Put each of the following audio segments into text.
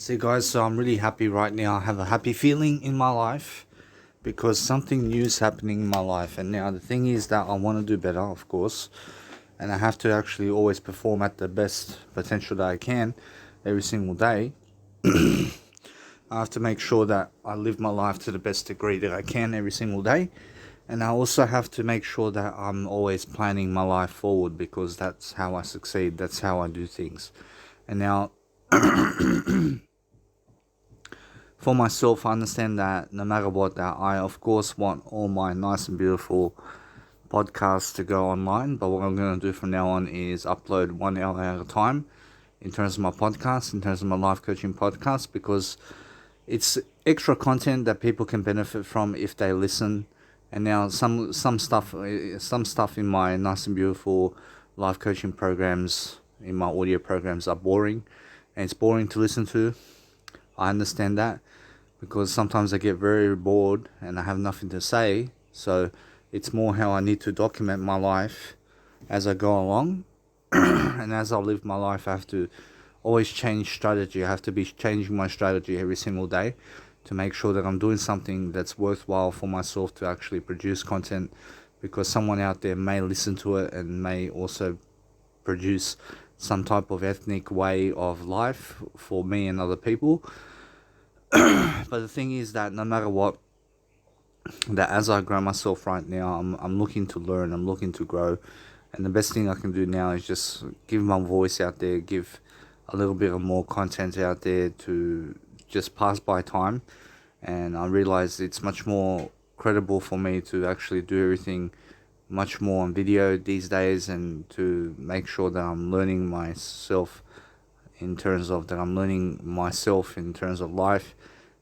See, guys, so I'm really happy right now. I have a happy feeling in my life because something new is happening in my life. And now the thing is that I want to do better, of course, and I have to actually always perform at the best potential that I can every single day. I have to make sure that I live my life to the best degree that I can every single day. And I also have to make sure that I'm always planning my life forward because that's how I succeed. That's how I do things. And now for myself, I understand that no matter what, that I of course want all my nice and beautiful podcasts to go online. But what I'm going to do from now on is upload 1 hour at a time in terms of my podcast, in terms of my life coaching podcast, because it's extra content that people can benefit from if they listen. And now some stuff in my nice and beautiful life coaching programs, in my audio programs, are boring, and it's boring to listen to. I understand that because sometimes I get very bored and I have nothing to say. So it's more how I need to document my life as I go along. And as I live my life, I have to always change strategy. I have to be changing my strategy every single day to make sure that I'm doing something that's worthwhile for myself to actually produce content, because someone out there may listen to it and may also produce some type of ethnic way of life for me and other people. But the thing is that no matter what, that as I grow myself right now, I'm looking to learn, I'm looking to grow, and the best thing I can do now is just give my voice out there, give a little bit of more content out there to just pass by time. And I realize it's much more credible for me to actually do everything much more on video these days, and to make sure that I'm learning myself in terms of that I'm learning myself in terms of life.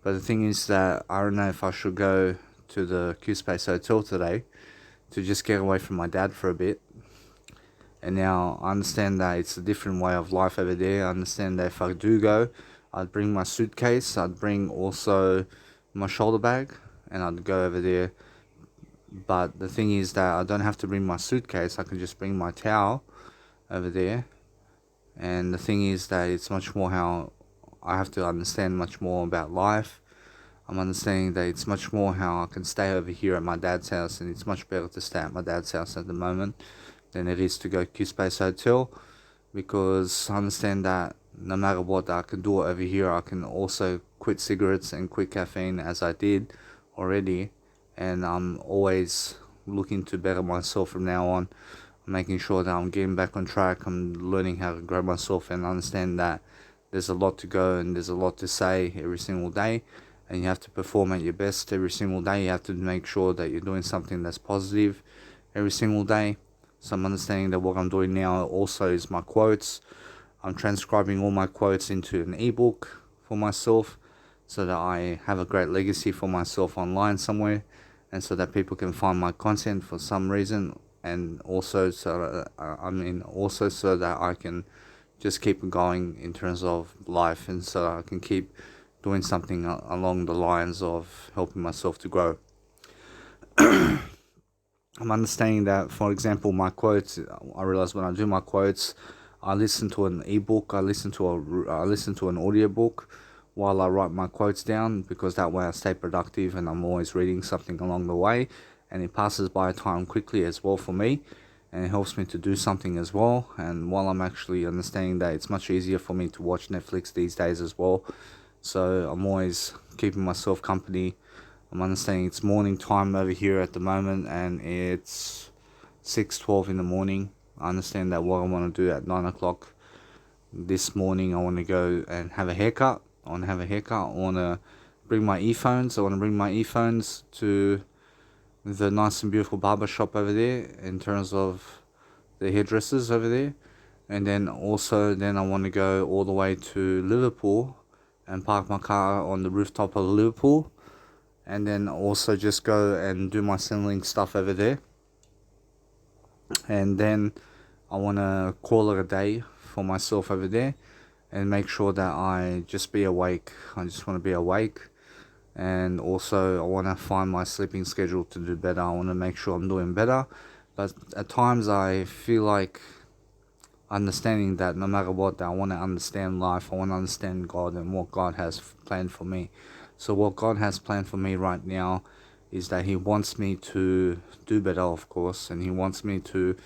But the thing is that I don't know if I should go to the Q Space Hotel today to just get away from my dad for a bit. And now I understand that it's a different way of life over there. I understand that if I do go, I'd bring my suitcase, I'd bring also my shoulder bag, and I'd go over there. But the thing is that I don't have to bring my suitcase, I can just bring my towel over there. And the thing is that it's much more how I have to understand much more about life. I'm understanding that it's much more how I can stay over here at my dad's house, and it's much better to stay at my dad's house at the moment than it is to go Q Space Hotel, because I understand that no matter what, I can do it over here. I can also quit cigarettes and quit caffeine as I did already, and I'm always looking to better myself from now on, making sure that I'm getting back on track. I'm learning how to grow myself and understand that there's a lot to go and there's a lot to say every single day, and you have to perform at your best every single day. You have to make sure that you're doing something that's positive every single day. So I'm understanding that what I'm doing now also is my quotes. I'm transcribing all my quotes into an ebook for myself, so that I have a great legacy for myself online somewhere, and so that people can find my content for some reason, and also also so that I can just keep going in terms of life, and so I can keep doing something along the lines of helping myself to grow. I'm understanding that, for example, my quotes. I realize when I do my quotes, I listen to an ebook. I listen to an audiobook while I write my quotes down, because that way I stay productive and I'm always reading something along the way, and it passes by time quickly as well for me, and it helps me to do something as well. And while I'm actually understanding that it's much easier for me to watch Netflix these days as well, so I'm always keeping myself company. I'm understanding it's morning time over here at the moment, and it's 6:12 in the morning. I understand that what I want to do at 9 o'clock this morning, I want to go and have a haircut. I want to have a haircut. I want to bring my earphones. I want to bring my earphones to the nice and beautiful barber shop over there, in terms of the hairdressers over there. And then also, then I want to go all the way to Liverpool and park my car on the rooftop of Liverpool, and then also just go and do my Centrelink stuff over there. And then I want to call it a day for myself over there, and make sure that I just be awake. I just want to be awake. And also I want to find my sleeping schedule to do better. I want to make sure I'm doing better. But at times I feel like understanding that no matter what, that I want to understand life, I want to understand God and what God has planned for me. So what God has planned for me right now is that He wants me to do better, of course, and He wants me to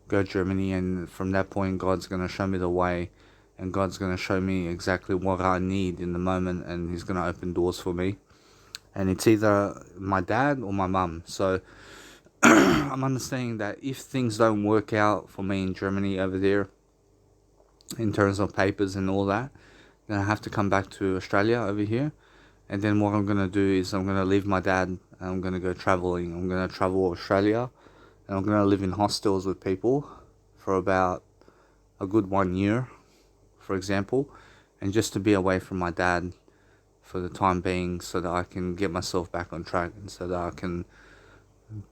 go to Germany, and from that point, God's going to show me the way, and God's going to show me exactly what I need in the moment, and He's going to open doors for me. And it's either my dad or my mum. So I'm understanding that if things don't work out for me in Germany over there, in terms of papers and all that, then I have to come back to Australia over here. And then what I'm going to do is I'm going to leave my dad and I'm going to go traveling. I'm going to travel Australia and I'm going to live in hostels with people for about a good 1 year, for example, and just to be away from my dad for the time being so that I can get myself back on track and so that I can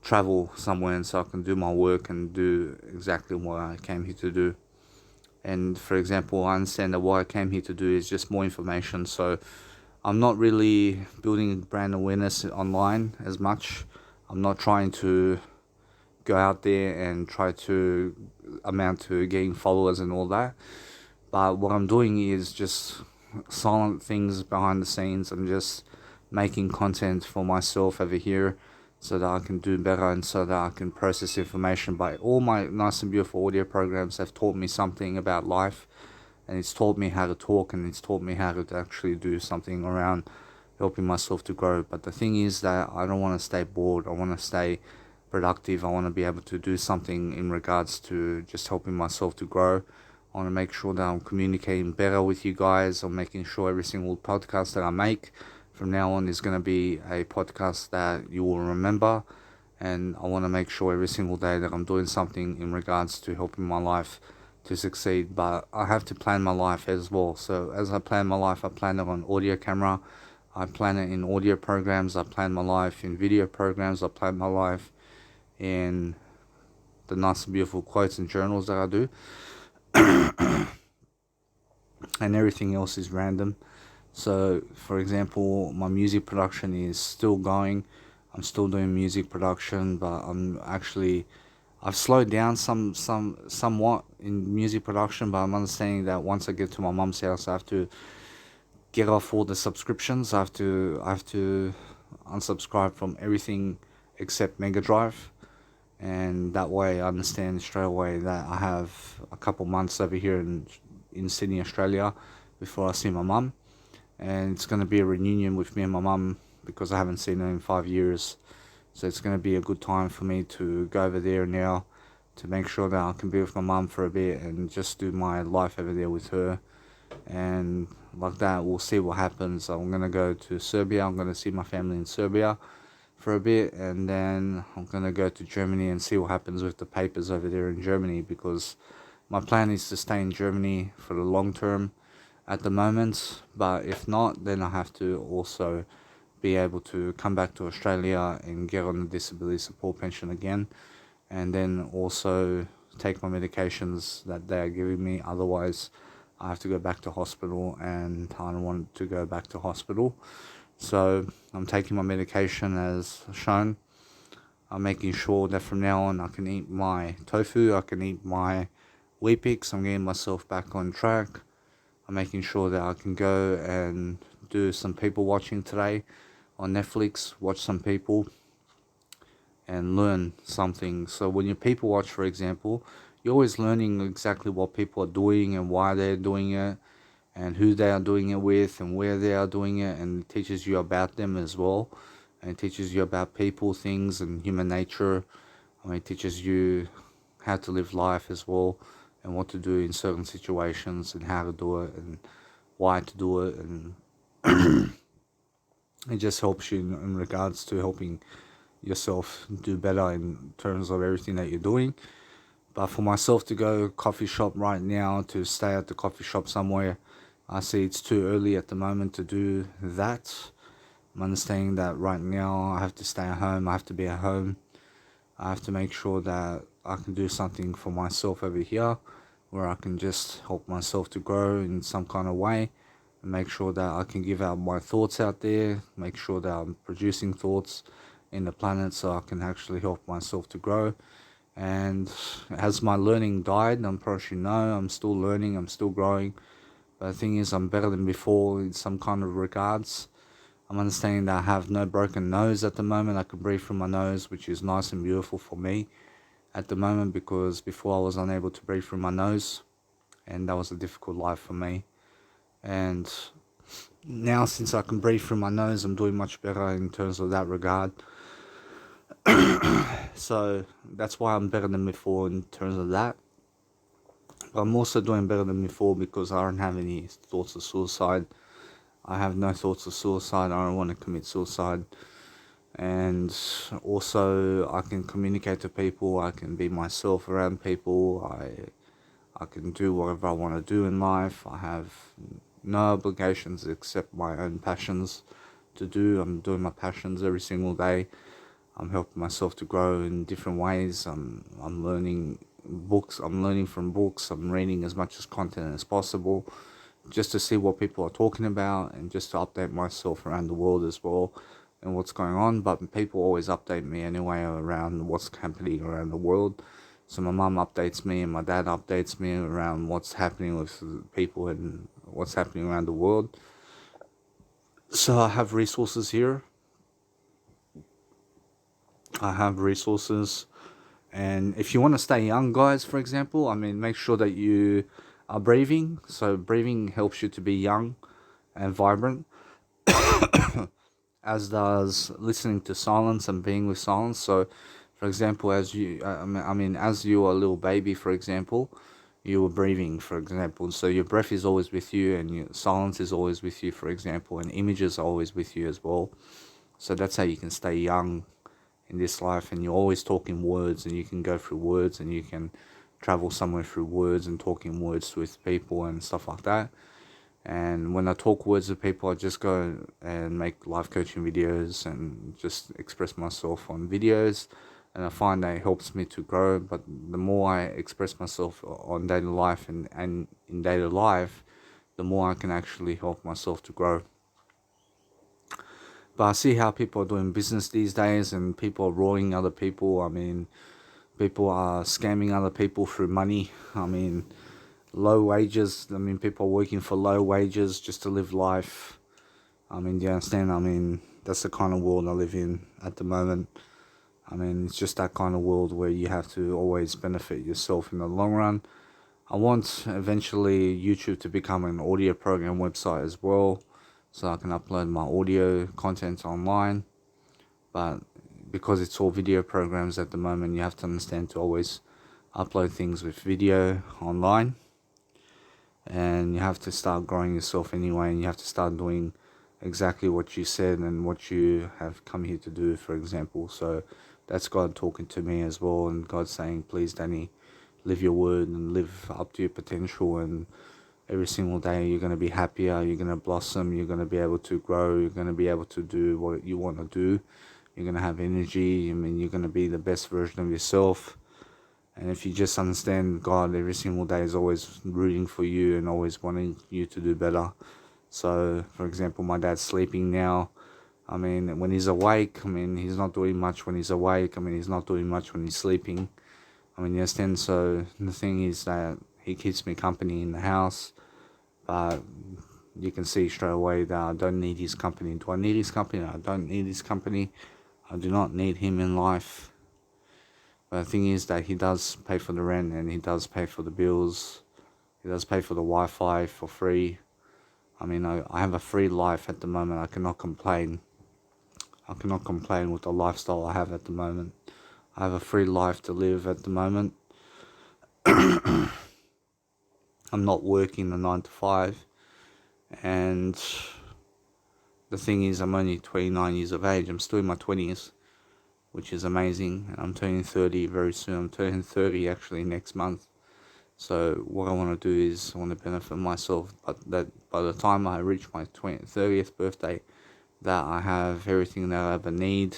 travel somewhere and so I can do my work and do exactly what I came here to do. And for example, I understand that what I came here to do is just more information. So I'm not really building brand awareness online as much. I'm not trying to go out there and try to amount to getting followers and all that. But what I'm doing is just silent things behind the scenes. I'm just making content for myself over here so that I can do better and so that I can process information. But all my nice and beautiful audio programs have taught me something about life, and it's taught me how to talk, and it's taught me how to actually do something around helping myself to grow. But the thing is that I don't want to stay bored. I want to stay productive. I want to be able to do something in regards to just helping myself to grow. I want to make sure that I'm communicating better with you guys. I'm making sure every single podcast that I make from now on is going to be a podcast that you will remember. And I want to make sure every single day that I'm doing something in regards to helping my life to succeed. But I have to plan my life as well. So as I plan my life, I plan it on audio camera. I plan it in audio programs. I plan my life in video programs. I plan my life in the nice and beautiful quotes and journals that I do. And everything else is random. So, for example, my music production is still going. I'm still doing music production, but I've slowed down somewhat in music production. But I'm understanding that once I get to my mum's house, I have to get off all the subscriptions. I have to unsubscribe from everything except Mega Drive, and that way I understand straight away that I have a couple months over here in Sydney, Australia, before I see my mum. And it's going to be a reunion with me and my mum because I haven't seen her in 5 years. So it's going to be a good time for me to go over there now to make sure that I can be with my mum for a bit and just do my life over there with her. And like that, we'll see what happens. I'm going to go to Serbia. I'm going to see my family in Serbia for a bit, and then I'm going to go to Germany and see what happens with the papers over there in Germany, because my plan is to stay in Germany for the long term at the moment. But if not, then I have to also be able to come back to Australia and get on the disability support pension again, and then also take my medications that they are giving me. Otherwise, I have to go back to hospital, and I don't want to go back to hospital. So I'm taking my medication as shown. I'm making sure that from now on I can eat my tofu, I can eat my Weet-Bix. I'm getting myself back on track. I'm making sure that I can go and do some people watching today on Netflix, watch some people and learn something. So when you people watch, for example, you're always learning exactly what people are doing and why they're doing it and who they are doing it with and where they are doing it, and it teaches you about them as well, and it teaches you about people, things, and human nature. I mean, it teaches you how to live life as well, and what to do in certain situations, and how to do it, and why to do it, and it just helps you in regards to helping yourself do better in terms of everything that you're doing. But for myself to go coffee shop right now, to stay at the coffee shop somewhere, I see it's too early at the moment to do that. I'm understanding that right now I have to stay at home, I have to be at home. I have to make sure that I can do something for myself over here, where I can just help myself to grow in some kind of way, and make sure that I can give out my thoughts out there, make sure that I'm producing thoughts in the planet so I can actually help myself to grow And has my learning died? I'm probably no. I'm still learning. I'm still growing. But the thing is, I'm better than before in some kind of regards. I'm understanding that I have no broken nose at the moment. I can breathe through my nose, which is nice and beautiful for me at the moment, because before I was unable to breathe through my nose, and that was a difficult life for me. And now, since I can breathe through my nose, I'm doing much better in terms of that regard. So that's why I'm better than before in terms of that. But I'm also doing better than before because I don't have any thoughts of suicide. I have no thoughts of suicide. I don't want to commit suicide. And also, I can communicate to people. I can be myself around people. I can do whatever I want to do in life. I have no obligations except my own passions to do. I'm doing my passions every single day. I'm helping myself to grow in different ways. I'm learning books. I'm learning from books. I'm reading as much as content as possible, just to see what people are talking about and just to update myself around the world as well and what's going on. But people always update me anyway around what's happening around the world. So my mum updates me and my dad updates me around what's happening with people and what's happening around the world. So I have resources here. I have resources. And if you want to stay young, guys, for example, I mean, make sure that you are breathing. So breathing helps you to be young and vibrant, as does listening to silence and being with silence. So, for example, as you are a little baby, for example, you were breathing, for example. So your breath is always with you, and your silence is always with you, for example, and images are always with you as well. So that's how you can stay young in this life, and you're always talking words, and you can go through words, and you can travel somewhere through words and talking words with people and stuff like that. And when I talk words with people, I just go and make life coaching videos and just express myself on videos, and I find that it helps me to grow. But the more I express myself on daily life and in daily life, the more I can actually help myself to grow. But I see how people are doing business these days, and people are roaring other people. I mean, people are scamming other people through money. I mean, low wages. I mean, people are working for low wages just to live life. I mean, do you understand? I mean, that's the kind of world I live in at the moment. I mean, it's just that kind of world where you have to always benefit yourself in the long run. I want eventually YouTube to become an audio program website as well, so I can upload my audio content online. But because it's all video programs at the moment, you have to understand to always upload things with video online. And you have to start growing yourself anyway, and you have to start doing exactly what you said and what you have come here to do, for example. So that's God talking to me as well, and God saying, please, Danny, live your word and live up to your potential, and every single day you're going to be happier, you're going to blossom, you're going to be able to grow, you're going to be able to do what you want to do, you're going to have energy. I mean, you're going to be the best version of yourself. And if you just understand God every single day is always rooting for you and always wanting you to do better. So, for example, my dad's sleeping now. I mean, when he's awake, I mean, he's not doing much when he's awake. I mean, he's not doing much when he's sleeping. I mean, you understand? So, the thing is that he keeps me company in the house. But you can see straight away that I don't need his company. Do I need his company? I don't need his company. I do not need him in life. But the thing is that he does pay for the rent, and he does pay for the bills. He does pay for the Wi-Fi for free. I mean, I have a free life at the moment. I cannot complain. I cannot complain with the lifestyle I have at the moment. I have a free life to live at the moment. I'm not working the 9 to 5. And the thing is, I'm only 29 years of age. I'm still in my 20s, which is amazing. And I'm turning 30 very soon. I'm turning 30 actually next month. So what I want to do is I want to benefit myself, but that by the time I reach my 30th birthday, that I have everything that I ever need,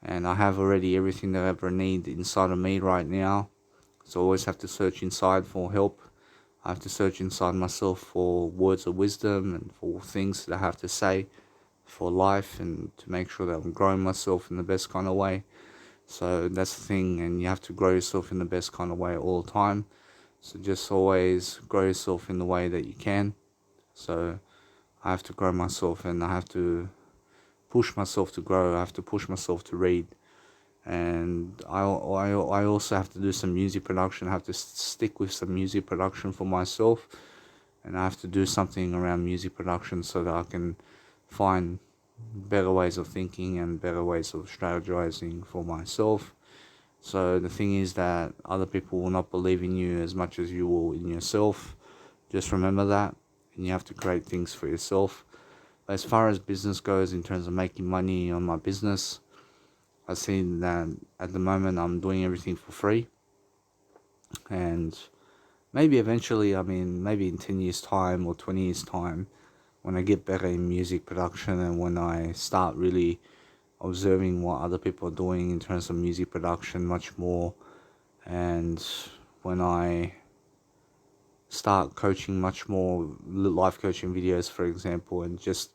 and I have already everything that I ever need inside of me right now. So I always have to search inside for help. I have to search inside myself for words of wisdom and for things that I have to say for life, and to make sure that I'm growing myself in the best kind of way. So that's the thing, and you have to grow yourself in the best kind of way all the time. So just always grow yourself in the way that you can. So I have to grow myself, and I have to push myself to grow. I have to push myself to read, and I also have to do some music production. I have to stick with some music production for myself, and I have to do something around music production so that I can find better ways of thinking and better ways of strategizing for myself. So the thing is that other people will not believe in you as much as you will in yourself. Just remember that, and you have to create things for yourself. But as far as business goes, in terms of making money on my business, I see that at the moment I'm doing everything for free, and maybe eventually, maybe in 10 years' time or 20 years' time, when I get better in music production and when I start really observing what other people are doing in terms of music production much more, and when I start coaching much more, life coaching videos, for example, and just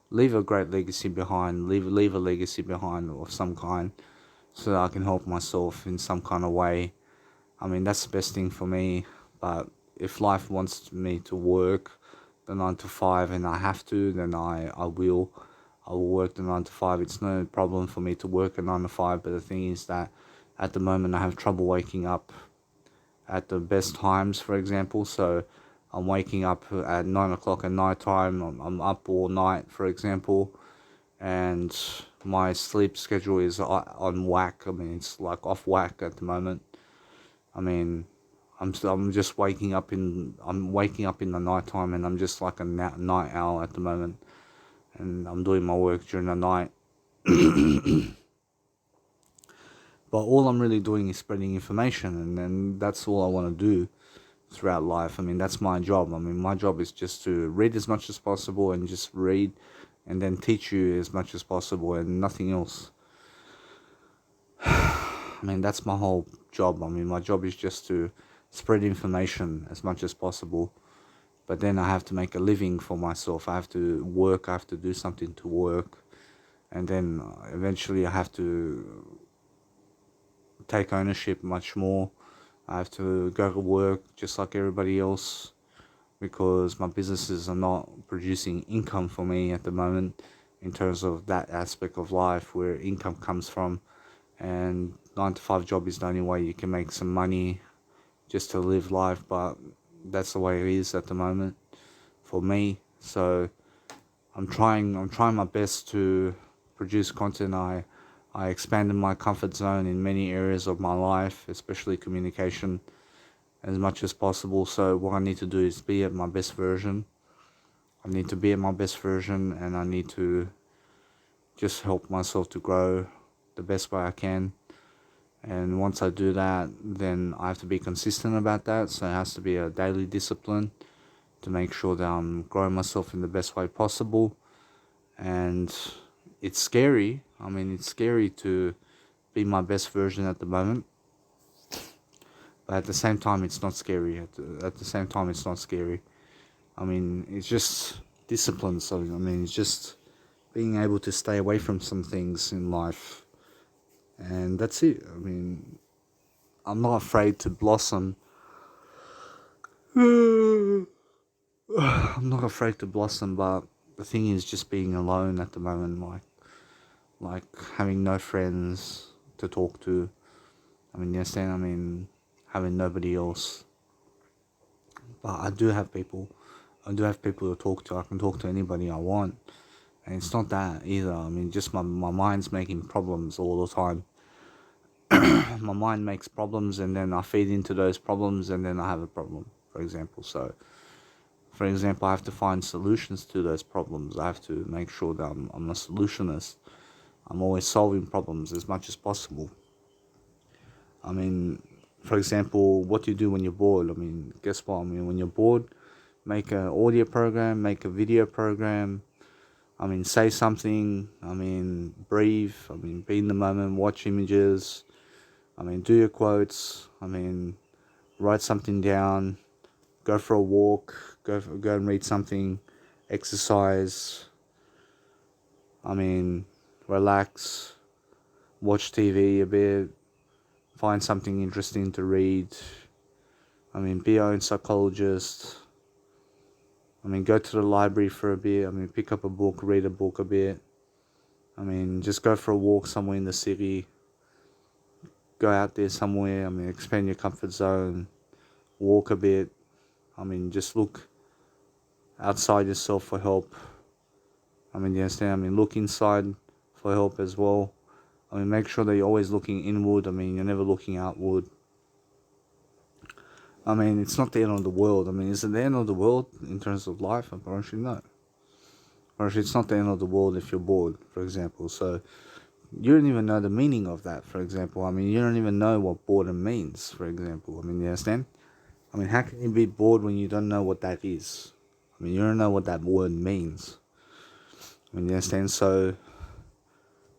leave a great legacy behind, leave a legacy behind of some kind, so that I can help myself in some kind of way. That's the best thing for me. But if life wants me to work the 9 to 5 and I have to, then I will. I will work the 9 to 5. It's no problem for me to work a 9 to 5. But the thing is that at the moment I have trouble waking up at the best times, for example. So I'm waking up at 9 o'clock at night time. I'm up all night, for example, and my sleep schedule is on whack. It's like off whack at the moment. I mean, I'm just waking up in the night time, and I'm just like a night owl at the moment, and I'm doing my work during the night. But all I'm really doing is spreading information, and then that's all I want to do throughout life. That's my job. My job is just to read as much as possible and just read, and then teach you as much as possible and nothing else. That's my whole job. My job is just to spread information as much as possible. But then I have to make a living for myself. I have to work. I have to do something to work. And then eventually I have to take ownership much more. I have to go to work just like everybody else, because my businesses are not producing income for me at the moment in terms of that aspect of life where income comes from. And 9 to 5 job is the only way you can make some money just to live life, but that's the way it is at the moment for me. So I'm trying my best to produce content. I expanded my comfort zone in many areas of my life, especially communication, as much as possible. So what I need to do is be at my best version. I need to be at my best version, and I need to just help myself to grow the best way I can. And once I do that, then I have to be consistent about that. So it has to be a daily discipline to make sure that I'm growing myself in the best way possible. And it's scary. It's scary to be my best version at the moment. But at the same time, it's not scary. At the same time, it's not scary. It's just discipline. So, it's just being able to stay away from some things in life. And that's it. I'm not afraid to blossom. I'm not afraid to blossom, but the thing is just being alone at the moment, like having no friends to talk to. You understand? Having nobody else. But I do have people. I do have people to talk to. I can talk to anybody I want. And it's not that either. Just my mind's making problems all the time. My mind makes problems, and then I feed into those problems, and then I have a problem, for example. So, for example, I have to find solutions to those problems. I have to make sure that I'm a solutionist. I'm always solving problems as much as possible. For example, what do you do when you're bored? Guess what? When you're bored, make an audio program, make a video program. Say something. Breathe. Be in the moment, watch images. Do your quotes. Write something down. Go for a walk. Go and read something. Exercise. Relax. watch TV a bit, find something interesting to read. I mean, be your own psychologist. I mean, go to the library for a bit. I mean, pick up a book, read a book a bit. I mean, just go for a walk somewhere in the city. Go out there somewhere. I mean, expand your comfort zone. Walk a bit. I mean, just look outside yourself for help. I mean, you understand? I mean, look inside for help as well. I mean, make sure that you're always looking inward. I mean, you're never looking outward. I mean, it's not the end of the world. I mean, is it the end of the world in terms of life? Apparently, no. Apparently, it's not the end of the world if you're bored, for example. So, you don't even know the meaning of that, for example. I mean, you don't even know what boredom means, for example. I mean, you understand? I mean, how can you be bored when you don't know what that is? I mean, you don't know what that word means. I mean, you understand? So,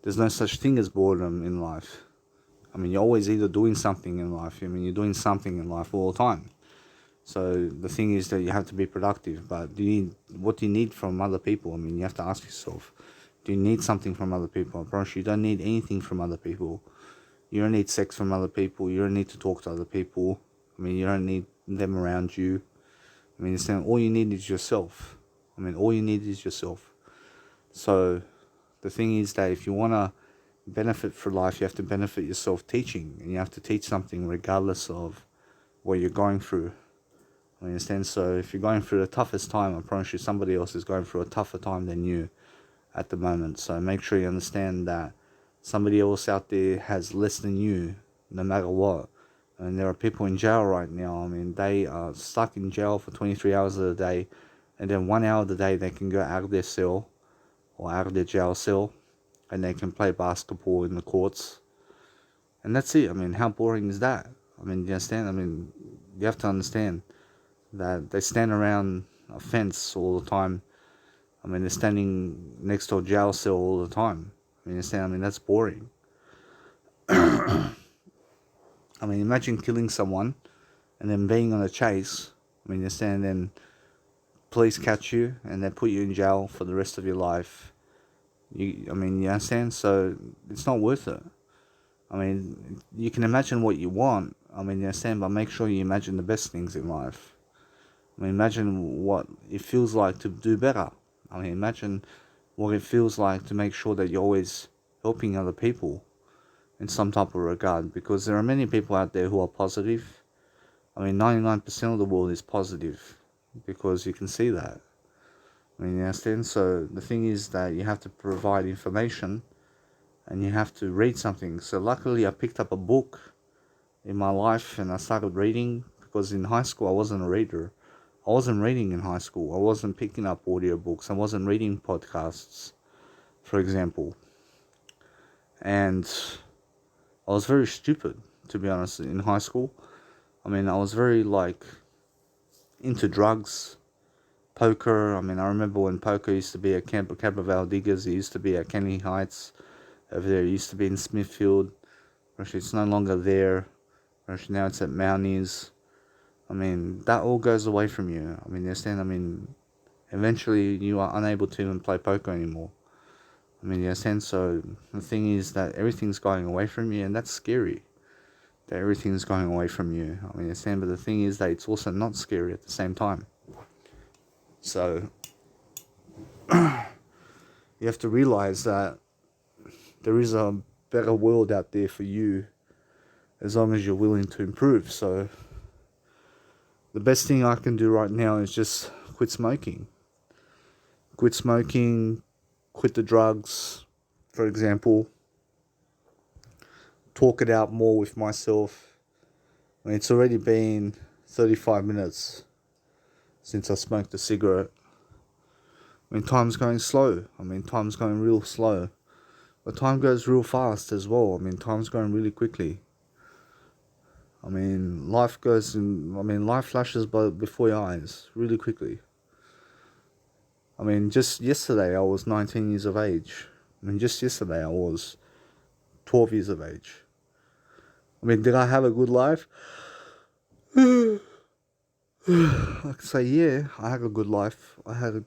there's no such thing as boredom in life. I mean, you're always either doing something in life. I mean, you're doing something in life all the time. So the thing is that you have to be productive. But what do you need from other people? I mean, you have to ask yourself, do you need something from other people? I promise you don't need anything from other people. You don't need sex from other people. You don't need to talk to other people. I mean, you don't need them around you. I mean, all you need is yourself. I mean, all you need is yourself. So the thing is that if you want to benefit for life, you have to benefit yourself teaching. And you have to teach something regardless of what you're going through. I understand? So if you're going through the toughest time, I promise you somebody else is going through a tougher time than you at the moment. So make sure you understand that somebody else out there has less than you, no matter what. And there are people in jail right now. I mean, they are stuck in jail for 23 hours of the day. And then 1 hour of the day, they can go out of their cell or out of their jail cell. And they can play basketball in the courts. And that's it. I mean, how boring is that? I mean, you understand? I mean, you have to understand that they stand around a fence all the time. I mean, they're standing next to a jail cell all the time. I mean, you understand? I mean, that's boring. I mean, imagine killing someone and then being on a chase. I mean, you understand? Then police catch you and they put you in jail for the rest of your life. I mean, you understand? So it's not worth it. I mean, you can imagine what you want. I mean, you understand? But make sure you imagine the best things in life. I mean, imagine what it feels like to do better. I mean, imagine what it feels like to make sure that you're always helping other people in some type of regard. Because there are many people out there who are positive. I mean, 99% of the world is positive. Because you can see that. I mean, you understand? So the thing is that you have to provide information. And you have to read something. So luckily I picked up a book in my life. And I started reading. Because in high school I wasn't a reader. I wasn't reading in high school. I wasn't picking up audiobooks. I wasn't reading podcasts, for example. And I was very stupid, to be honest, in high school. I mean, I was very, into drugs, poker. I mean, I remember when poker used to be at Camp of Diggers. It used to be at Kenny Heights over there. It used to be in Smithfield. Actually, it's no longer there. Actually, now it's at Mounties. I mean, that all goes away from you. I mean, you understand? I mean, eventually you are unable to even play poker anymore. I mean, you understand? So the thing is that everything's going away from you, and that's scary. That everything's going away from you. I mean, you understand? But the thing is that it's also not scary at the same time. So you have to realize that there is a better world out there for you as long as you're willing to improve. So the best thing I can do right now is just quit smoking. Quit smoking, quit the drugs, for example. Talk it out more with myself. I mean, it's already been 35 minutes since I smoked a cigarette. I mean, time's going slow. I mean, time's going real slow. But time goes real fast as well. I mean, time's going really quickly. I mean, life flashes by before your eyes really quickly. I mean, just yesterday I was 19 years of age. I mean, just yesterday I was 12 years of age. I mean, did I have a good life? I could say, yeah, I had a good life. I had a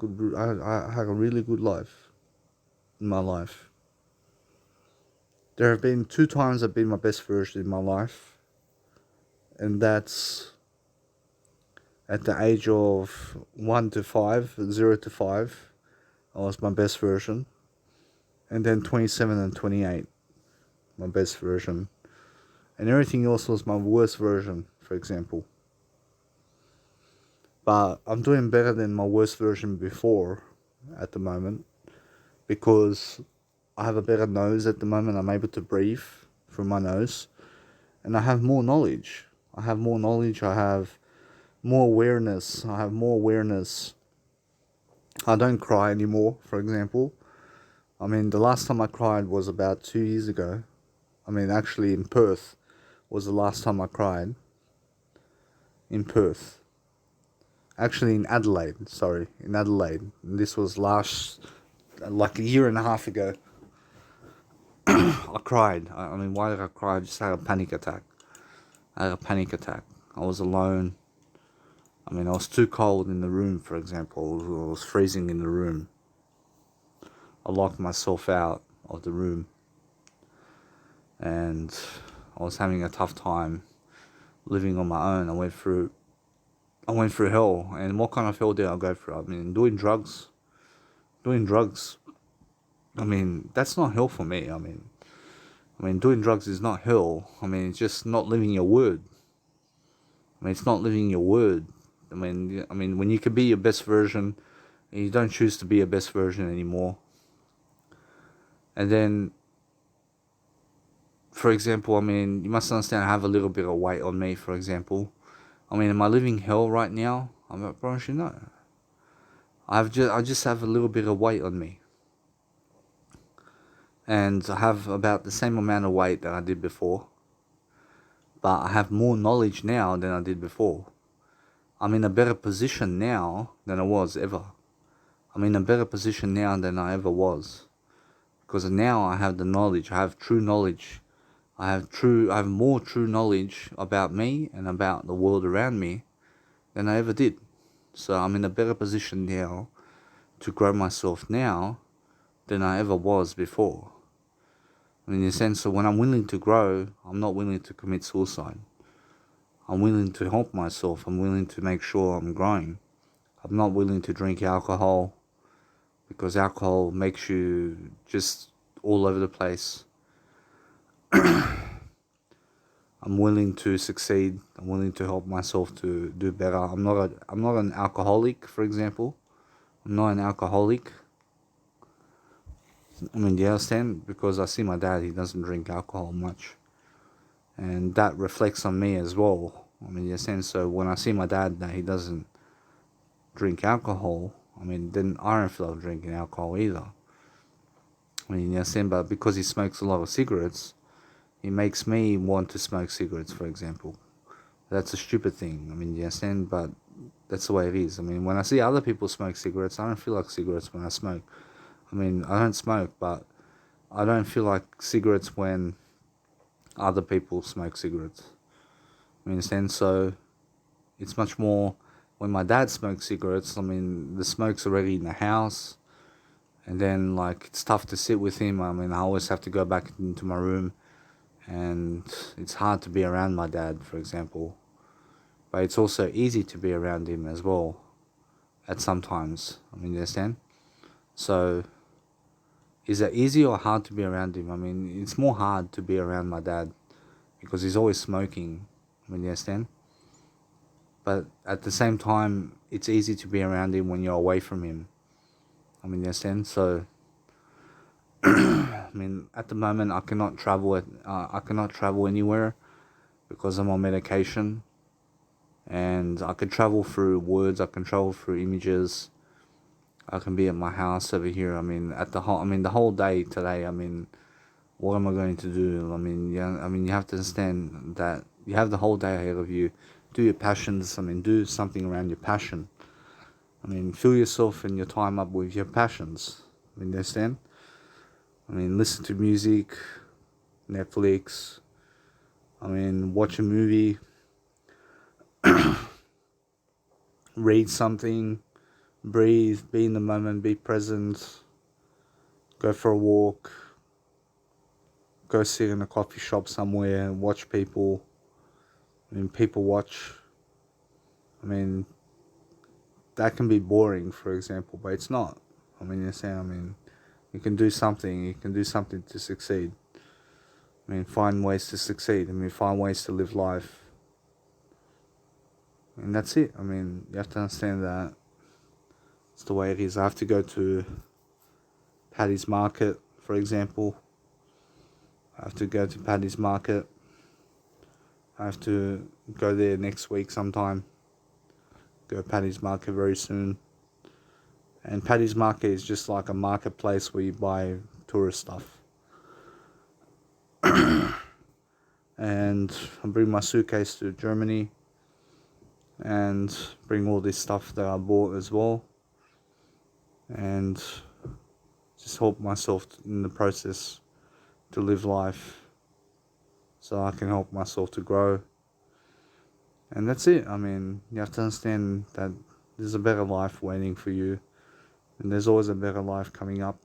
really good life in my life. There have been 2 times I've been my best version in my life, and that's at the age of 1 to 5, 0 to 5, I was my best version, and then 27 and 28, my best version, and everything else was my worst version, for example. But I'm doing better than my worst version before at the moment, because I have a better nose at the moment. I'm able to breathe through my nose, and I have more knowledge. I have more knowledge. I have more awareness. I have more awareness. I don't cry anymore, for example. I mean, the last time I cried was about 2 years ago. I mean, actually in Perth was the last time I cried. In Perth. Actually in Adelaide, sorry, in Adelaide. And this was like a year and a half ago. I cried. I mean, why did I cry? I just had a panic attack. I had a panic attack. I was alone. I mean, I was too cold in the room, for example. I was freezing in the room. I locked myself out of the room. And I was having a tough time living on my own. I went through hell. And what kind of hell did I go through? I mean, doing drugs. I mean, that's not hell for me. I mean, doing drugs is not hell. I mean, it's just not living your word. I mean, it's not living your word. I mean, when you can be your best version, and you don't choose to be your best version anymore. And then, for example, I mean, you must understand I have a little bit of weight on me, for example. I mean, am I living hell right now? I'm not probably no. I just have a little bit of weight on me. And I have about the same amount of weight that I did before. But I have more knowledge now than I did before. I'm in a better position now than I was ever. I'm in a better position now than I ever was. Because now I have the knowledge. I have true knowledge. I have more true knowledge about me and about the world around me than I ever did. So I'm in a better position now to grow myself now than I ever was before. In the sense that when I'm willing to grow, I'm not willing to commit suicide. I'm willing to help myself. I'm willing to make sure I'm growing. I'm not willing to drink alcohol, because alcohol makes you just all over the place. I'm willing to succeed. I'm willing to help myself to do better. I'm not an alcoholic, for example. I'm not an alcoholic. I mean, do you understand? Because I see my dad, he doesn't drink alcohol much. And that reflects on me as well. I mean, in a sense, so when I see my dad that he doesn't drink alcohol, I mean, then I don't feel like drinking alcohol either. I mean, you understand, but because he smokes a lot of cigarettes, it makes me want to smoke cigarettes, for example. That's a stupid thing. I mean, you understand, but that's the way it is. I mean, when I see other people smoke cigarettes, I don't feel like cigarettes when I smoke. I mean, I don't smoke, but I don't feel like cigarettes when other people smoke cigarettes. You understand? So it's much more when my dad smokes cigarettes. I mean, the smoke's already in the house, and then like it's tough to sit with him. I mean, I always have to go back into my room, and it's hard to be around my dad, for example. But it's also easy to be around him as well at some times. I mean, you understand? So is it easy or hard to be around him? I mean, it's more hard to be around my dad because he's always smoking. I mean, you understand? But at the same time, it's easy to be around him when you're away from him. I mean, you understand? So, I mean, at the moment, I cannot travel. I cannot travel anywhere because I'm on medication, and I can travel through words. I can travel through images. I can be at my house over here. I mean, the whole day today. I mean, what am I going to do? I mean, yeah. I mean, you have to understand that you have the whole day ahead of you. Do your passions. I mean, do something around your passion. I mean, fill yourself and your time up with your passions. I mean, understand? I mean, listen to music, Netflix. I mean, watch a movie, read something, breathe, be in the moment, be present, go for a walk, go sit in a coffee shop somewhere and watch people. I mean, people watch. I mean, that can be boring, for example, but it's not. I mean, you're saying, I mean, you can do something. You can do something to succeed. I mean, find ways to succeed. I mean, find ways to live life. And that's it. I mean, you have to understand that it's the way it is. I have to go to Paddy's Market, for example. I have to go to Paddy's Market. I have to go there next week sometime. Go to Paddy's Market very soon. And Paddy's Market is just like a marketplace where you buy tourist stuff. And I bring my suitcase to Germany and bring all this stuff that I bought as well. And just help myself in the process to live life so I can help myself to grow. And that's it. I mean, you have to understand that there's a better life waiting for you, and there's always a better life coming up.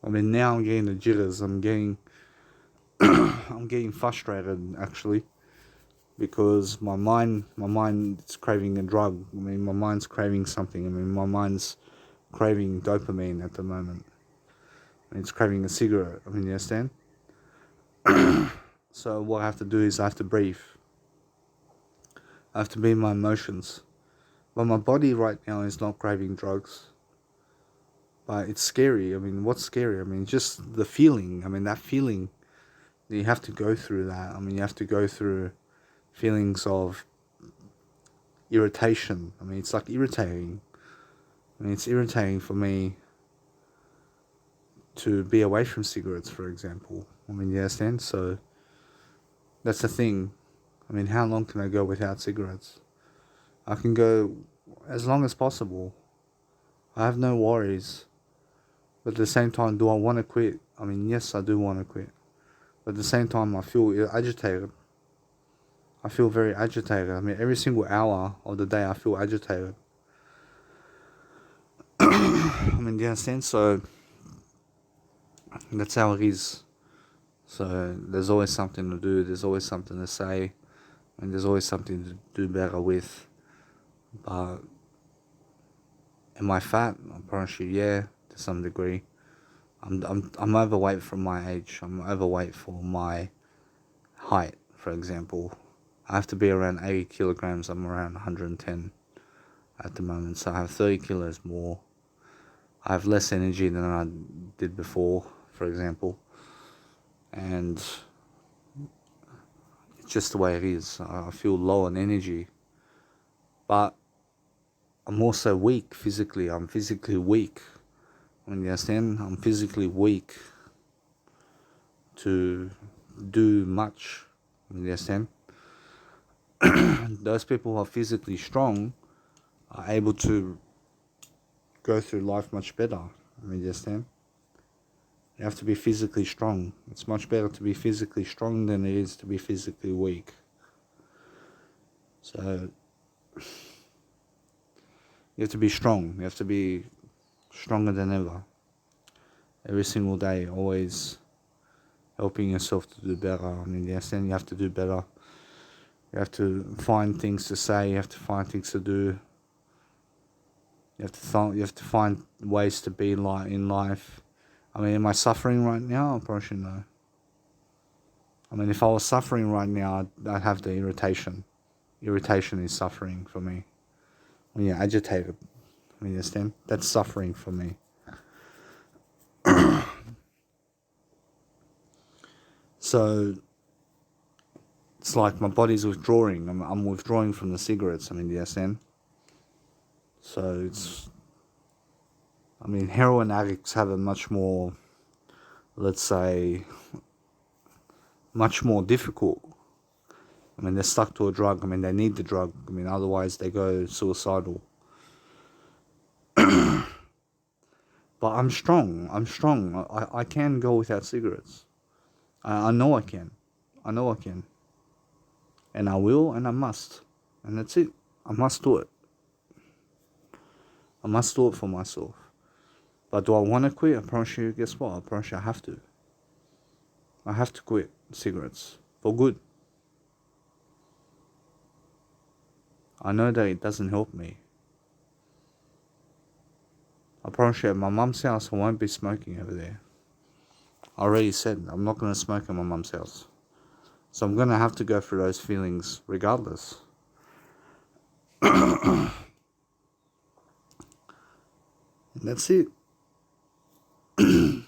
I mean, now I'm getting the jitters. I'm getting frustrated actually, because my mind is craving a drug. I mean, my mind's craving something. I mean, my mind's craving dopamine at the moment. I mean, it's craving a cigarette. I mean, you understand? So what I have to do is I have to breathe. I have to be in my emotions. But my body right now is not craving drugs. But it's scary. I mean, what's scary? I mean, just the feeling. I mean, that feeling, you have to go through that. I mean, you have to go through feelings of irritation. I mean, it's like irritating. I mean, it's irritating for me to be away from cigarettes, for example. I mean, you understand? So that's the thing. I mean, how long can I go without cigarettes? I can go as long as possible. I have no worries. But at the same time, do I want to quit? I mean, yes, I do want to quit. But at the same time, I feel agitated. I feel very agitated. I mean, every single hour of the day, I feel agitated. I mean, do you understand? So that's how it is. So there's always something to do. There's always something to say. And there's always something to do better with. But am I fat? I promise you, yeah, to some degree. I'm overweight for my age. I'm overweight for my height, for example. I have to be around 80 kilograms. I'm around 110 at the moment. So I have 30 kilos more. I have less energy than I did before, for example. And it's just the way it is. I feel low on energy. But I'm also weak physically. I'm physically weak. You understand? I'm physically weak to do much. You understand? Those people who are physically strong are able to go through life much better. You understand? You have to be physically strong. It's much better to be physically strong than it is to be physically weak. So you have to be strong. You have to be stronger than ever. Every single day, always helping yourself to do better. I mean, you understand? You have to do better. You have to find things to say. You have to find things to do. You have to find ways to be in life. I mean, am I suffering right now? I probably should know. I mean, if I was suffering right now, I'd have the irritation. Irritation is suffering for me. When you're agitated, I mean, you understand? That's suffering for me. So it's like my body's withdrawing. I'm withdrawing from the cigarettes. I mean, do you understand? So I mean, heroin addicts have a much more, let's say, much more difficult. I mean, they're stuck to a drug. I mean, they need the drug. I mean, otherwise they go suicidal. But I'm strong. I can go without cigarettes. I know I can. I know I can. And I will, and I must. And that's it. I must do it. I must do it for myself. But do I want to quit? I promise you, guess what? I promise you I have to. I have to quit cigarettes for good. I know that it doesn't help me. I promise you, at my mum's house, I won't be smoking over there. I already said I'm not going to smoke at my mum's house. So I'm going to have to go through those feelings regardless. And that's it. And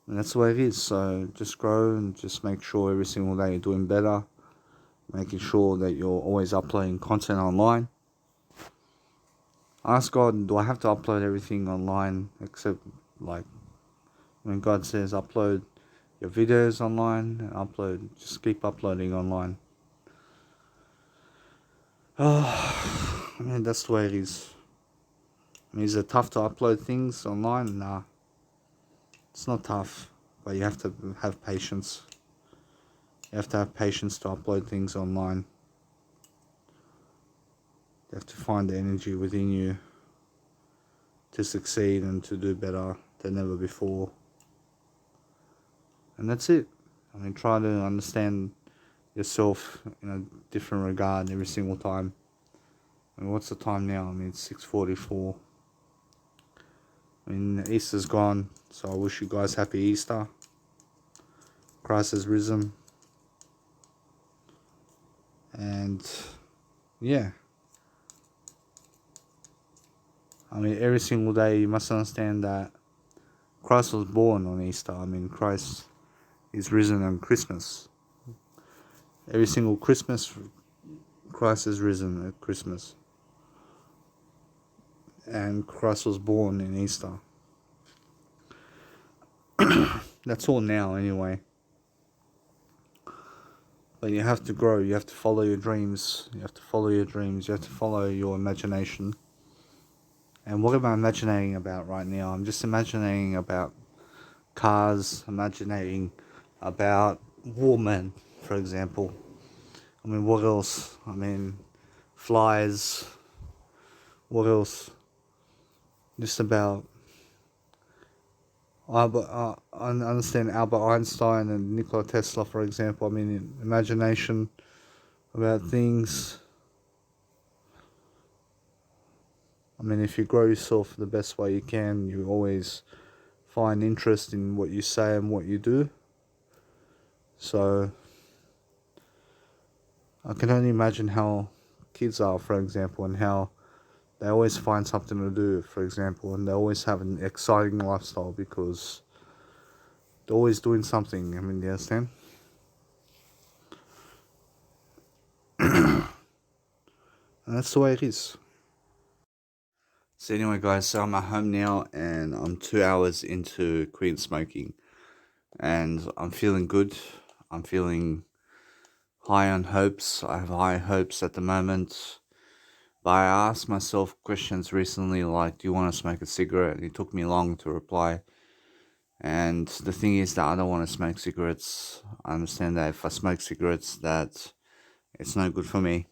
that's the way it is. So just grow and just make sure every single day you're doing better. Making sure that you're always uploading content online. Ask God, do I have to upload everything online except like when God says upload your videos online, just keep uploading online. Oh, I mean, that's the way it is. I mean, is it tough to upload things online? Nah, it's not tough, but you have to have patience. You have to have patience to upload things online. You have to find the energy within you to succeed and to do better than ever before. And that's it. I mean, try to understand yourself in a different regard every single time. I mean, what's the time now? I mean, it's 6:44. I mean, Easter's gone, so I wish you guys happy Easter. Christ has risen. And yeah, I mean, every single day you must understand that Christ was born on Easter. I mean, Christ is risen on Christmas. Every single Christmas, Christ is risen at Christmas. And Christ was born in Easter. That's all now anyway. But you have to grow. You have to follow your dreams. You have to follow your dreams. You have to follow your imagination. And what am I imagining about right now? I'm just imagining about cars, imagining about women, for example. I mean, what else? I mean, flies. What else? Just about... I understand Albert Einstein and Nikola Tesla, for example. I mean, imagination about things. I mean, if you grow yourself the best way you can, you always find interest in what you say and what you do. So I can only imagine how kids are, for example, and how they always find something to do, for example, and they always have an exciting lifestyle because they're always doing something. I mean, you understand? And that's the way it is. So anyway, guys, so I'm at home now and I'm 2 hours into quitting smoking and I'm feeling good. I'm feeling high on hopes. I have high hopes at the moment. But I asked myself questions recently like, do you want to smoke a cigarette? And it took me long to reply. And the thing is that I don't want to smoke cigarettes. I understand that if I smoke cigarettes, that it's no good for me.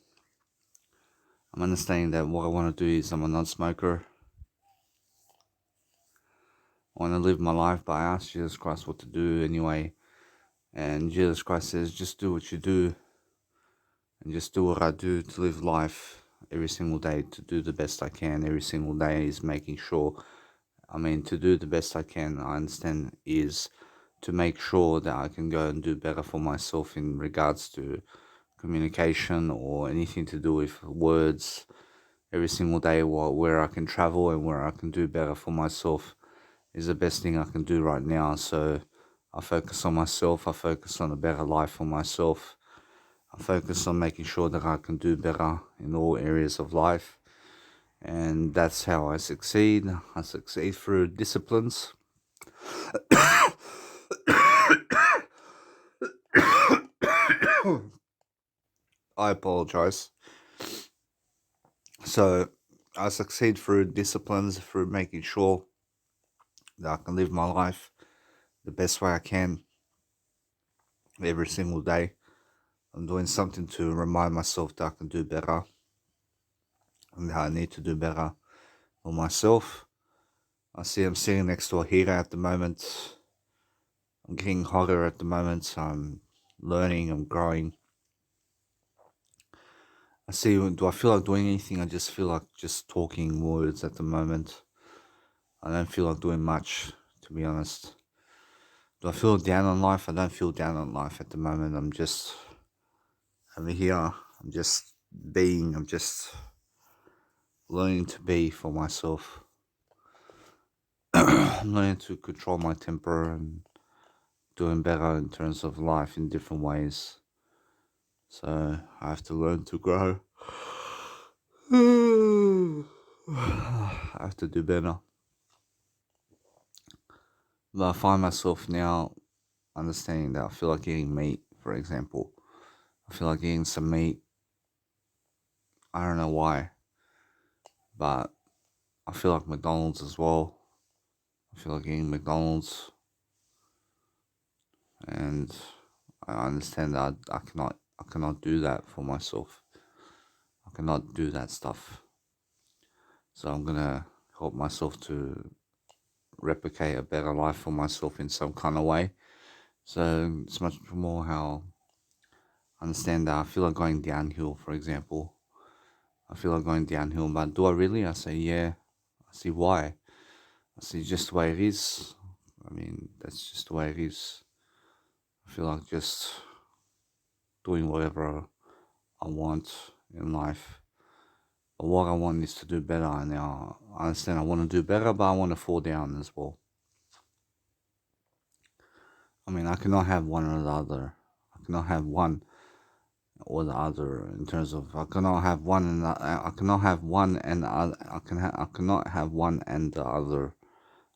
I'm understanding that what I want to do is I'm a non-smoker. I want to live my life, but I asked Jesus Christ what to do anyway. And Jesus Christ says, just do what you do. And just do what I do to live life every single day, to do the best I can. Every single day is making sure, to do the best I can, I understand, is to make sure that I can go and do better for myself in regards to communication or anything to do with words. Every single day where I can travel and where I can do better for myself is the best thing I can do right now. So I focus on myself. I focus on a better life for myself. I focus on making sure that I can do better in all areas of life. And that's how I succeed. I succeed through disciplines. I apologize. So I succeed through disciplines, through making sure that I can live my life the best way I can every single day. I'm doing something to remind myself that I can do better and that I need to do better for myself. I see I'm sitting next to a heater at the moment. I'm getting hotter at the moment, so I'm learning, I'm growing. I see, do I feel like doing anything? I just feel like just talking words at the moment. I don't feel like doing much, to be honest. Do I feel down on life? I don't feel down on life at the moment. I'm just over here. I'm just being. I'm just learning to be for myself. I'm learning to control my temper and doing better in terms of life in different ways. So I have to learn to grow. I have to do better. But I find myself now understanding that I feel like eating meat, for example. I feel like eating some meat. I don't know why, but I feel like McDonald's as well. I feel like eating McDonald's, and I understand that I cannot do that for myself. I cannot do that stuff. So I'm gonna help myself to replicate a better life for myself in some kind of way. So it's much more how I understand that I feel like going downhill, for example. I feel like going downhill, but do I really? I say, yeah. I see why. I see just the way it is. I mean, that's just the way it is. I feel like just doing whatever I want in life. But what I want is to do better. And now I understand I want to do better, but I want to fall down as well. I mean, I cannot have one or the other. I cannot have one or the other in terms of I cannot have one and I cannot have one and the other. I cannot have one and the other.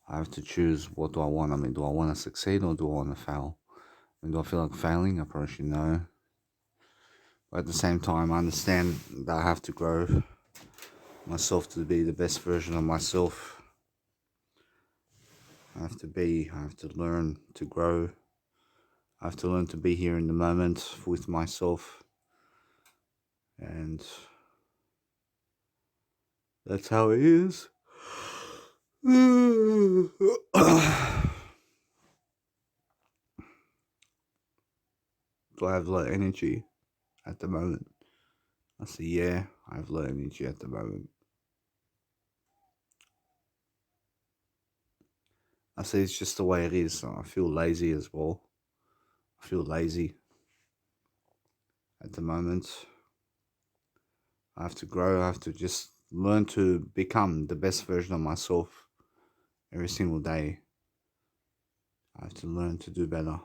I have to choose what do I want. I mean, do I want to succeed or do I want to fail? I mean, do I feel like failing? I probably should know. But at the same time, I understand that I have to grow myself to be the best version of myself. I have to learn to grow. I have to learn to be here in the moment with myself. And that's how it is. Do I have low energy at the moment? I say, yeah, I have low energy at the moment. I say, it's just the way it is. I feel lazy as well. I feel lazy at the moment. I have to grow. I have to just learn to become the best version of myself every single day. I have to learn to do better.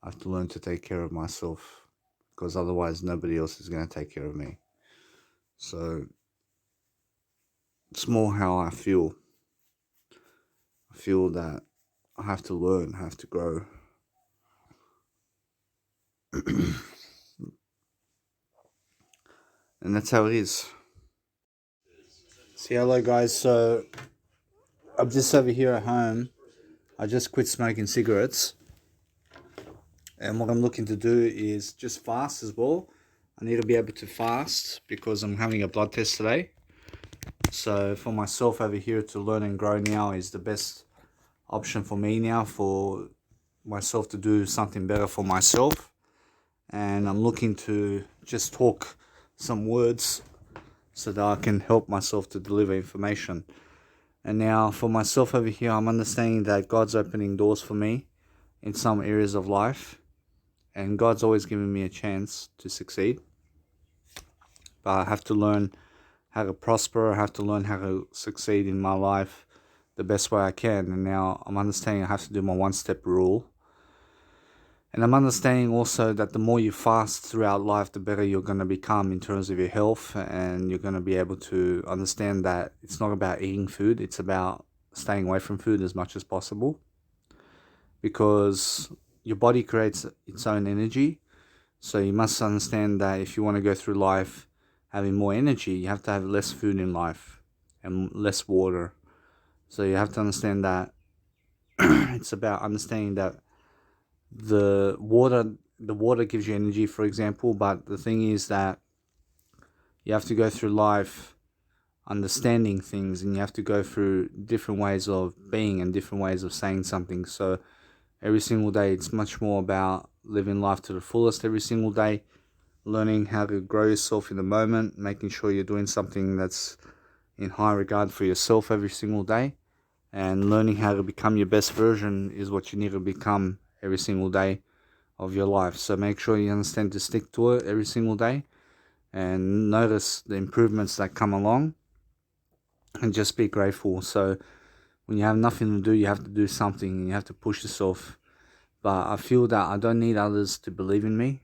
I have to learn to take care of myself because otherwise nobody else is going to take care of me. So it's more how I feel. I feel that I have to learn, I have to grow. And that's how it is. See, hello guys. So I'm just over here at home. I just quit smoking cigarettes. And what I'm looking to do is just fast as well. I need to be able to fast because I'm having a blood test today. So for myself over here to learn and grow now is the best option for me now, for myself to do something better for myself. And I'm looking to just talk some words so that I can help myself to deliver information. And now for myself over here, I'm understanding that God's opening doors for me in some areas of life. And God's always giving me a chance to succeed. But I have to learn how to prosper. I have to learn how to succeed in my life the best way I can. And now I'm understanding I have to do my one-step rule. And I'm understanding also that the more you fast throughout life, the better you're going to become in terms of your health. And you're going to be able to understand that it's not about eating food. It's about staying away from food as much as possible. Because your body creates its own energy. So you must understand that if you want to go through life having more energy, you have to have less food in life and less water. So you have to understand that it's about understanding that the water gives you energy, for example, but the thing is that you have to go through life understanding things, and you have to go through different ways of being and different ways of saying something. So every single day, it's much more about living life to the fullest every single day, learning how to grow yourself in the moment, making sure you're doing something that's in high regard for yourself every single day, and learning how to become your best version is what you need to become every single day of your life. So make sure you understand to stick to it every single day and notice the improvements that come along, and just be grateful. So when you have nothing to do, you have to do something, and you have to push yourself. But I feel that I don't need others to believe in me.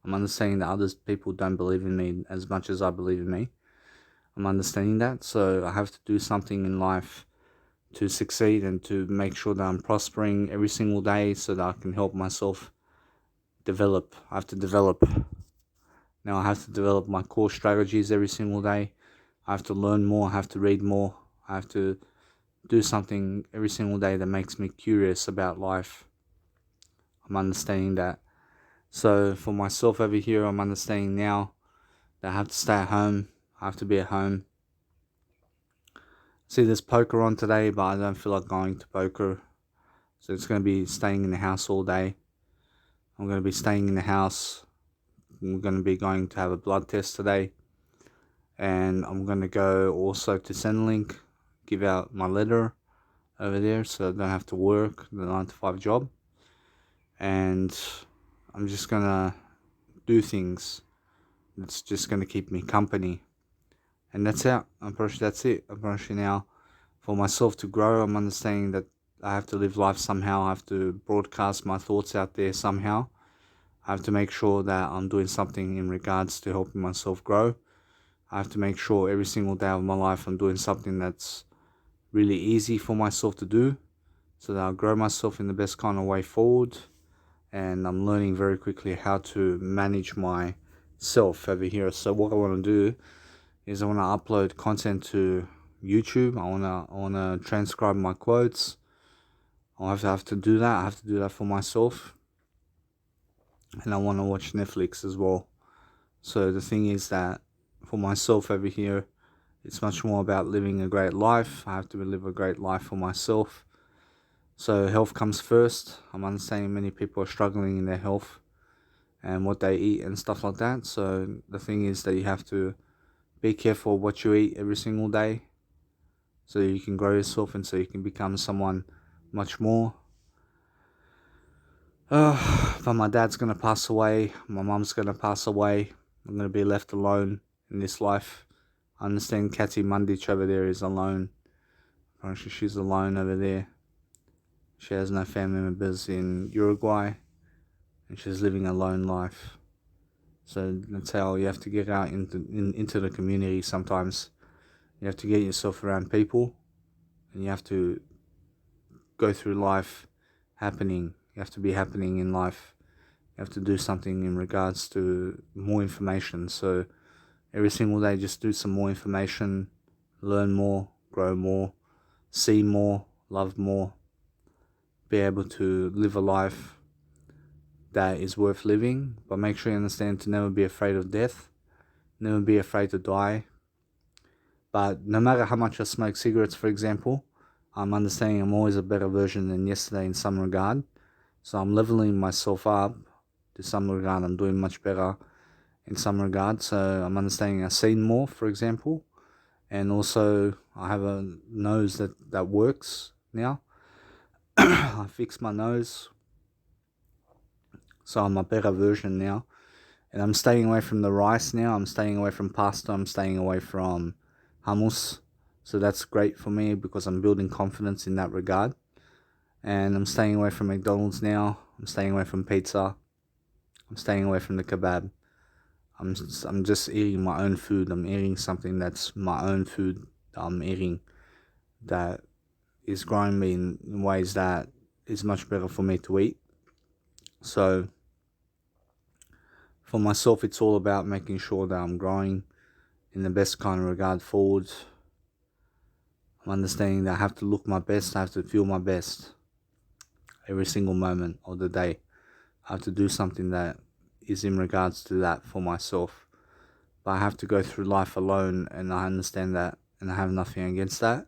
I'm understanding that others people don't believe in me as much as I believe in me. I'm understanding that. So I have to do something in life to succeed and to make sure that I'm prospering every single day so that I can help myself develop. I have to develop. Now I have to develop my core strategies every single day. I have to learn more. I have to read more. I have to do something every single day that makes me curious about life. I'm understanding that. So for myself over here, I'm understanding now that I have to stay at home. I have to be at home. See, there's poker on today, but I don't feel like going to poker. So it's going to be staying in the house all day. I'm going to be staying in the house. We're going to be going to have a blood test today. And I'm going to go also to Centrelink, give out my letter over there so I don't have to work the 9 to 5 job. And I'm just going to do things that's just going to keep me company. And that's it. I'm pretty sure that's it. I'm pretty sure now for myself to grow, I'm understanding that I have to live life somehow. I have to broadcast my thoughts out there somehow. I have to make sure that I'm doing something in regards to helping myself grow. I have to make sure every single day of my life I'm doing something that's really easy for myself to do so that I'll grow myself in the best kind of way forward. And I'm learning very quickly how to manage myself over here. So what I want to do is I want to upload content to YouTube. I wanna transcribe my quotes. I have to do that. I have to do that for myself. And I want to watch Netflix as well. So the thing is that for myself over here, it's much more about living a great life. I have to live a great life for myself. So health comes first. I'm understanding many people are struggling in their health and what they eat and stuff like that. So the thing is that you have to be careful what you eat every single day so you can grow yourself and so you can become someone much more. But my dad's going to pass away. My mum's going to pass away. I'm going to be left alone in this life. I understand Kathy Mundich over there is alone. Apparently she's alone over there. She has no family members in Uruguay. And she's living a lone life. So that's how you have to get out into the community sometimes. You have to get yourself around people. And you have to go through life happening. You have to be happening in life. You have to do something in regards to more information. So every single day, just do some more information, learn more, grow more, see more, love more, be able to live a life that is worth living. But make sure you understand to never be afraid of death, never be afraid to die. But no matter how much I smoke cigarettes, for example, I'm understanding I'm always a better version than yesterday in some regard. So I'm leveling myself up to some regard. I'm doing much better in some regard. So I'm understanding I've seen more, for example. And also I have a nose that works now. I fixed my nose. So I'm a better version now. And I'm staying away from the rice now. I'm staying away from pasta. I'm staying away from hummus. So that's great for me because I'm building confidence in that regard. And I'm staying away from McDonald's now. I'm staying away from pizza. I'm staying away from the kebab. I'm just eating my own food. I'm eating something that's my own food that I'm eating that is growing me in ways that is much better for me to eat. So for myself, it's all about making sure that I'm growing in the best kind of regard forward. I'm understanding that I have to look my best. I have to feel my best every single moment of the day. I have to do something that is in regards to that for myself. But I have to go through life alone, and I understand that and I have nothing against that.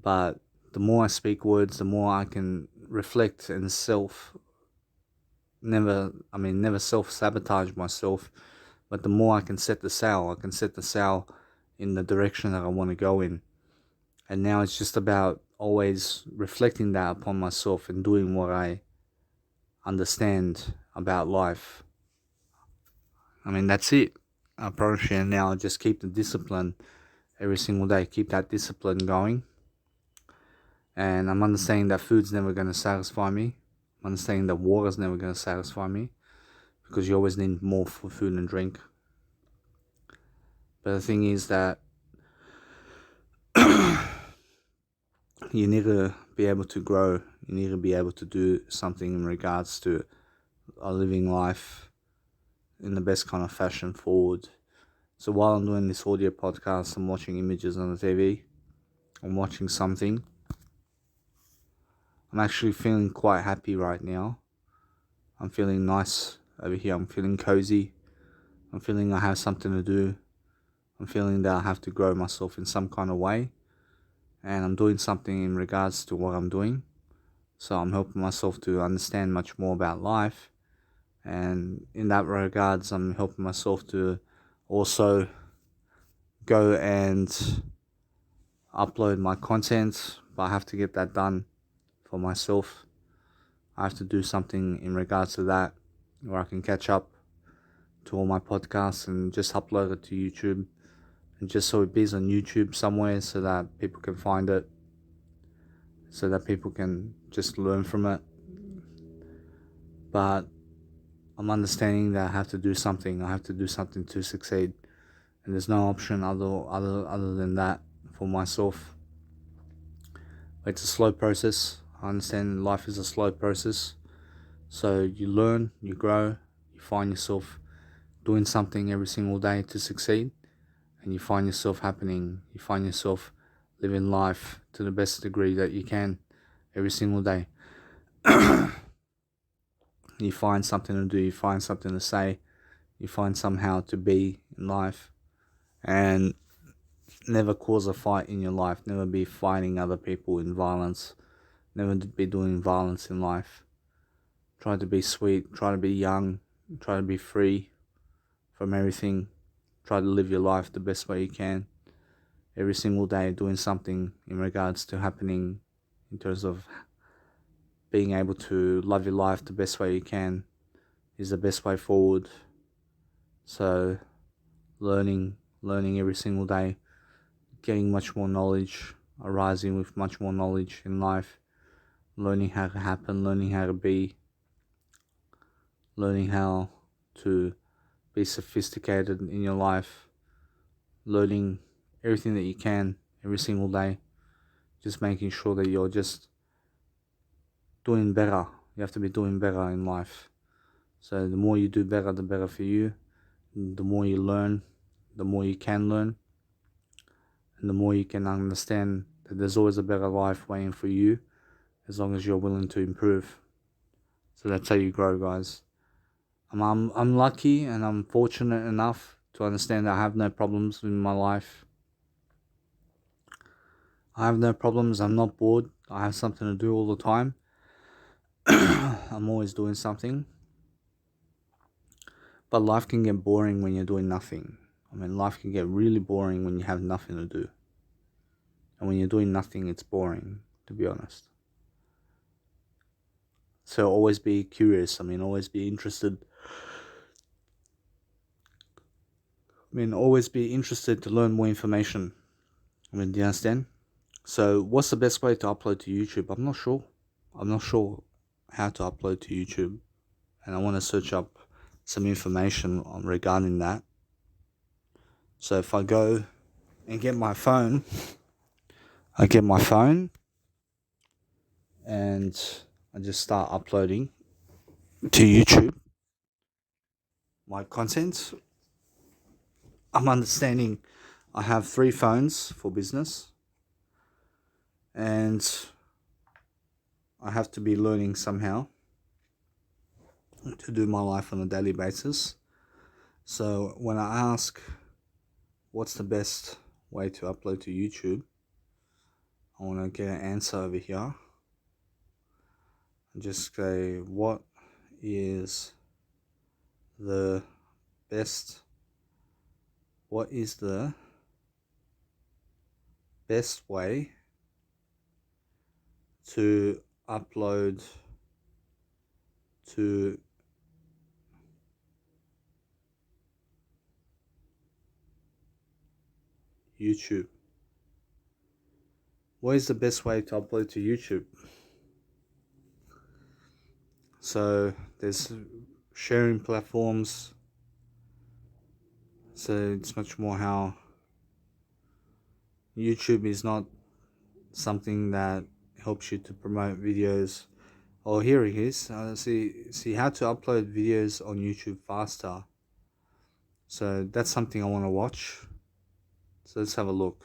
But the more I speak words, the more I can reflect and never self-sabotage myself. But the more I can set the sail, in the direction that I want to go in. And now it's just about always reflecting that upon myself and doing what I understand about life. That's it. I promise you. Now just keep the discipline every single day. Keep that discipline going. And I'm understanding that food's never going to satisfy me. I'm understanding that water's never going to satisfy me, because you always need more for food and drink. But the thing is that you need to be able to grow. You need to be able to do something in regards to living life in the best kind of fashion forward. So while I'm doing this audio podcast, I'm watching images on the TV. I'm watching something. I'm actually feeling quite happy right now. I'm feeling nice over here. I'm feeling cozy. I'm feeling I have something to do. I'm feeling that I have to grow myself in some kind of way. And I'm doing something in regards to what I'm doing. So I'm helping myself to understand much more about life. And in that regards, I'm helping myself to also go and upload my content. But I have to get that done for myself. I have to do something in regards to that, where I can catch up to all my podcasts and just upload it to YouTube, and just so it be on YouTube somewhere, so that people can find it, so that people can just learn from it. But I'm understanding that I have to do something. I have to do something to succeed, and there's no option other than that for myself. It's a slow process. I understand life is a slow process. So you learn, you grow, you find yourself doing something every single day to succeed, and you find yourself happening. You find yourself living life to the best degree that you can every single day. You find something to do, you find something to say, you find somehow to be in life, and never cause a fight in your life. Never be fighting other people in violence. Never be doing violence in life. Try to be sweet, try to be young, try to be free from everything. Try to live your life the best way you can. Every single day doing something in regards to happening, in terms of being able to love your life the best way you can, is the best way forward. So learning every single day, getting much more knowledge, arising with much more knowledge in life, learning how to happen, learning how to be, learning how to be sophisticated in your life, learning everything that you can every single day, just making sure that you're just doing better. You have to be doing better in life. So the more you do better, the better for you. The more you learn, the more you can learn, and the more you can understand that there's always a better life waiting for you, as long as you're willing to improve. So that's how you grow, guys. I'm lucky and I'm fortunate enough to understand that I have no problems in my life. I have no problems. I'm not bored. I have something to do all the time. I'm always doing something. But life can get boring when you're doing nothing. Life can get really boring when you have nothing to do. And when you're doing nothing, it's boring, to be honest. So always be curious. Always be interested. Always be interested to learn more information. Do you understand? So what's the best way to upload to YouTube? I'm not sure. I'm not sure how to upload to YouTube. And I want to search up some information regarding that. So if I go and get my phone, and I just start uploading to YouTube my content. I'm understanding I have 3 phones for business, and I have to be learning somehow to do my life on a daily basis. So when I ask what's the best way to upload to YouTube. I want to get an answer over here. And just say, what is the best way to upload to YouTube? What is the best way to upload to YouTube? So there's sharing platforms. So it's much more how YouTube is not something that helps you to promote videos. Oh, here it is. See how to upload videos on YouTube faster. So that's something I want to watch. So let's have a look.